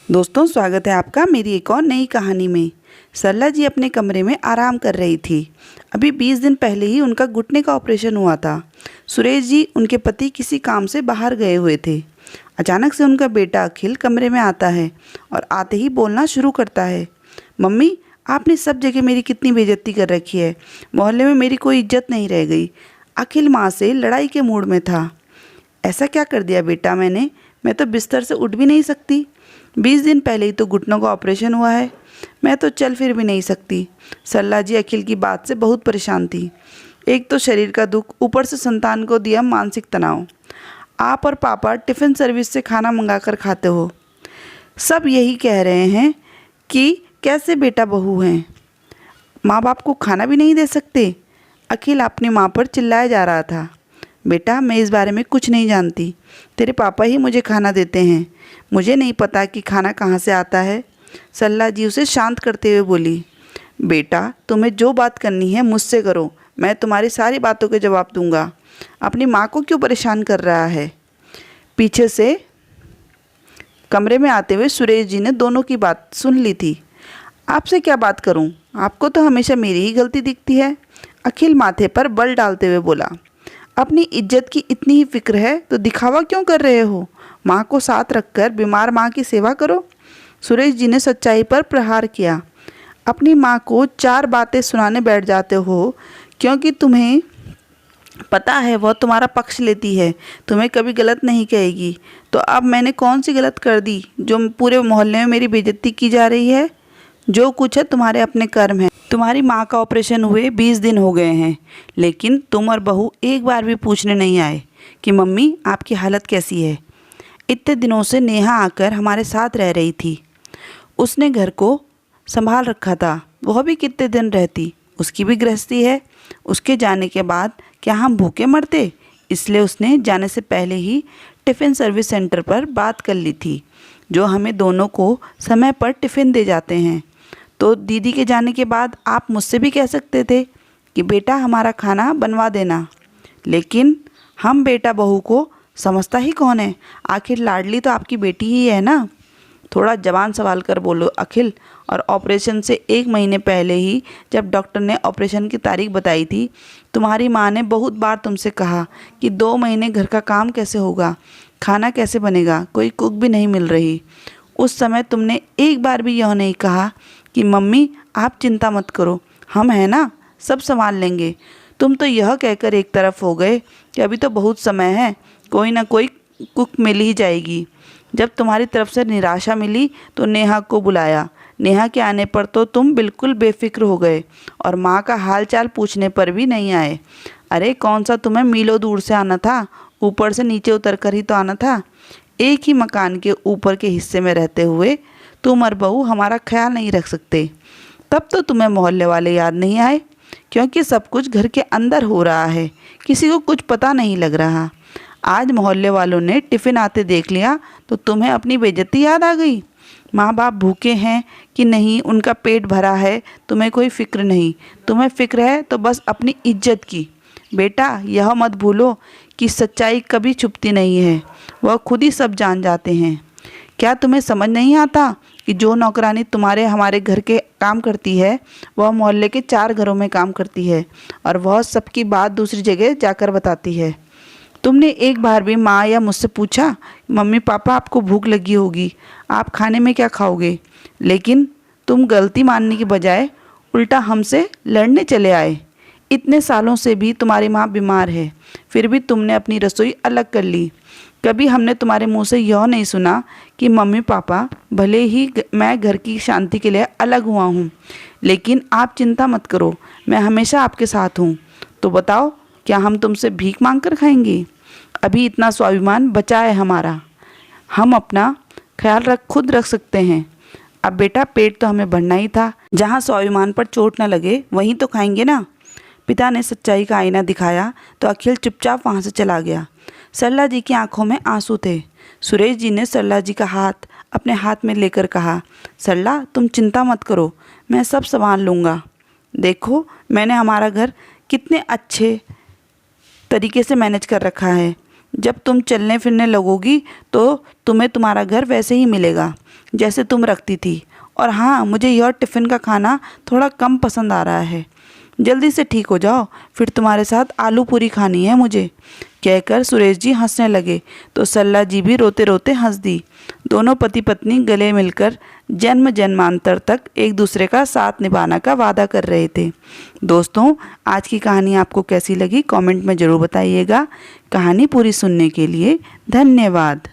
दोस्तों, स्वागत है आपका मेरी एक और नई कहानी में। सरला जी अपने कमरे में आराम कर रही थी। अभी 20 दिन पहले ही उनका घुटने का ऑपरेशन हुआ था। सुरेश जी उनके पति किसी काम से बाहर गए हुए थे। अचानक से उनका बेटा अखिल कमरे में आता है और आते ही बोलना शुरू करता है, मम्मी आपने सब जगह मेरी कितनी बेइज्जती कर रखी है। मोहल्ले में मेरी कोई इज्जत नहीं रह गई। अखिल माँ से लड़ाई के मूड में था। ऐसा क्या कर दिया बेटा मैंने? मैं तो बिस्तर से उठ भी नहीं सकती। 20 दिन पहले ही तो घुटनों का ऑपरेशन हुआ है। मैं तो चल फिर भी नहीं सकती। सरला जी अखिल की बात से बहुत परेशान थी। एक तो शरीर का दुख, ऊपर से संतान को दिया मानसिक तनाव। आप और पापा टिफ़िन सर्विस से खाना मंगाकर खाते हो। सब यही कह रहे हैं कि कैसे बेटा बहू हैं, माँ बाप को खाना भी नहीं दे सकते। अखिल अपनी माँ पर चिल्लाया जा रहा था। बेटा मैं इस बारे में कुछ नहीं जानती। तेरे पापा ही मुझे खाना देते हैं। मुझे नहीं पता कि खाना कहाँ से आता है। सरला जी उसे शांत करते हुए बोली, बेटा तुम्हें जो बात करनी है मुझसे करो। मैं तुम्हारी सारी बातों के जवाब दूंगा। अपनी माँ को क्यों परेशान कर रहा है? पीछे से कमरे में आते हुए सुरेश जी ने दोनों की बात सुन ली थी। आपसे क्या बात करूं? आपको तो हमेशा मेरी ही गलती दिखती है। अखिल माथे पर बल डालते हुए बोला, अपनी इज्जत की इतनी ही फिक्र है तो दिखावा क्यों कर रहे हो? माँ को साथ रखकर बीमार माँ की सेवा करो। सुरेश जी ने सच्चाई पर प्रहार किया। अपनी माँ को 4 बातें सुनाने बैठ जाते हो क्योंकि तुम्हें पता है वह तुम्हारा पक्ष लेती है, तुम्हें कभी गलत नहीं कहेगी। तो अब मैंने कौन सी गलत कर दी जो पूरे मोहल्ले में मेरी बेइज्जती की जा रही है? जो कुछ है तुम्हारे अपने कर्म है। तुम्हारी माँ का ऑपरेशन हुए 20 दिन हो गए हैं, लेकिन तुम और बहू एक बार भी पूछने नहीं आए कि मम्मी आपकी हालत कैसी है। इतने दिनों से नेहा आकर हमारे साथ रह रही थी। उसने घर को संभाल रखा था। वह भी कितने दिन रहती, उसकी भी गृहस्थी है। उसके जाने के बाद क्या हम भूखे मरते? इसलिए उसने जाने से पहले ही टिफ़िन सर्विस सेंटर पर बात कर ली थी, जो हमें दोनों को समय पर टिफ़िन दे जाते हैं। तो दीदी के जाने के बाद आप मुझसे भी कह सकते थे कि बेटा हमारा खाना बनवा देना, लेकिन हम बेटा बहू को समझता ही कौन है? आखिर लाडली तो आपकी बेटी ही है ना। थोड़ा जबान संभाल कर बोलो अखिल। और ऑपरेशन से 1 महीने पहले ही जब डॉक्टर ने ऑपरेशन की तारीख बताई थी, तुम्हारी माँ ने बहुत बार तुमसे कहा कि 2 महीने घर का काम कैसे होगा, खाना कैसे बनेगा, कोई कुक भी नहीं मिल रही। उस समय तुमने एक बार भी यह नहीं कहा कि मम्मी आप चिंता मत करो, हम हैं ना, सब संभाल लेंगे। तुम तो यह कहकर एक तरफ हो गए कि अभी तो बहुत समय है, कोई ना कोई कुक मिल ही जाएगी। जब तुम्हारी तरफ से निराशा मिली तो नेहा को बुलाया। नेहा के आने पर तो तुम बिल्कुल बेफिक्र हो गए और माँ का हाल चाल पूछने पर भी नहीं आए। अरे कौन सा तुम्हें मीलों दूर से आना था, ऊपर से नीचे उतर कर ही तो आना था। एक ही मकान के ऊपर के हिस्से में रहते हुए तुम और बहू हमारा ख्याल नहीं रख सकते। तब तो तुम्हें मोहल्ले वाले याद नहीं आए, क्योंकि सब कुछ घर के अंदर हो रहा है, किसी को कुछ पता नहीं लग रहा। आज मोहल्ले वालों ने टिफ़िन आते देख लिया तो तुम्हें अपनी बेइज्जती याद आ गई। माँ बाप भूखे हैं कि नहीं, उनका पेट भरा है, तुम्हें कोई फिक्र नहीं। तुम्हें फिक्र है तो बस अपनी इज्जत की। बेटा यह मत भूलो कि सच्चाई कभी छुपती नहीं है, वह खुद ही सब जान जाते हैं। क्या तुम्हें समझ नहीं आता कि जो नौकरानी तुम्हारे हमारे घर के काम करती है, वह मोहल्ले के 4 घरों में काम करती है और वह सबकी बात दूसरी जगह जाकर बताती है। तुमने एक बार भी माँ या मुझसे पूछा, मम्मी पापा आपको भूख लगी होगी, आप खाने में क्या खाओगे? लेकिन तुम गलती मानने की बजाय उल्टा हमसे लड़ने चले आए। इतने सालों से भी तुम्हारी माँ बीमार है, फिर भी तुमने अपनी रसोई अलग कर ली। कभी हमने तुम्हारे मुंह से यह नहीं सुना कि मम्मी पापा भले ही मैं घर की शांति के लिए अलग हुआ हूँ, लेकिन आप चिंता मत करो, मैं हमेशा आपके साथ हूँ। तो बताओ, क्या हम तुमसे भीख मांग कर खाएंगे? अभी इतना स्वाभिमान बचा है हमारा, हम अपना ख्याल खुद रख सकते हैं। अब बेटा पेट तो हमें भरना ही था, जहाँ स्वाभिमान पर चोट न लगे वहीं तो खाएंगे ना। पिता ने सच्चाई का आईना दिखाया तो अखिल चुपचाप वहाँ से चला गया। सरला जी की आंखों में आंसू थे। सुरेश जी ने सरला जी का हाथ अपने हाथ में लेकर कहा, सरला तुम चिंता मत करो, मैं सब संभाल लूँगा। देखो मैंने हमारा घर कितने अच्छे तरीके से मैनेज कर रखा है। जब तुम चलने फिरने लगोगी तो तुम्हें तुम्हारा घर वैसे ही मिलेगा। जैसे तुम रखती थी। और हाँ, मुझे यह टिफ़िन का खाना थोड़ा कम पसंद आ रहा है। जल्दी से ठीक हो जाओ, फिर तुम्हारे साथ आलू पूरी खानी है मुझे। कहकर सुरेश जी हंसने लगे तो सरला जी भी रोते रोते हंस दी। दोनों पति पत्नी गले मिलकर जन्म जन्मांतर तक एक दूसरे का साथ निभाने का वादा कर रहे थे। दोस्तों, आज की कहानी आपको कैसी लगी कमेंट में ज़रूर बताइएगा। कहानी पूरी सुनने के लिए धन्यवाद।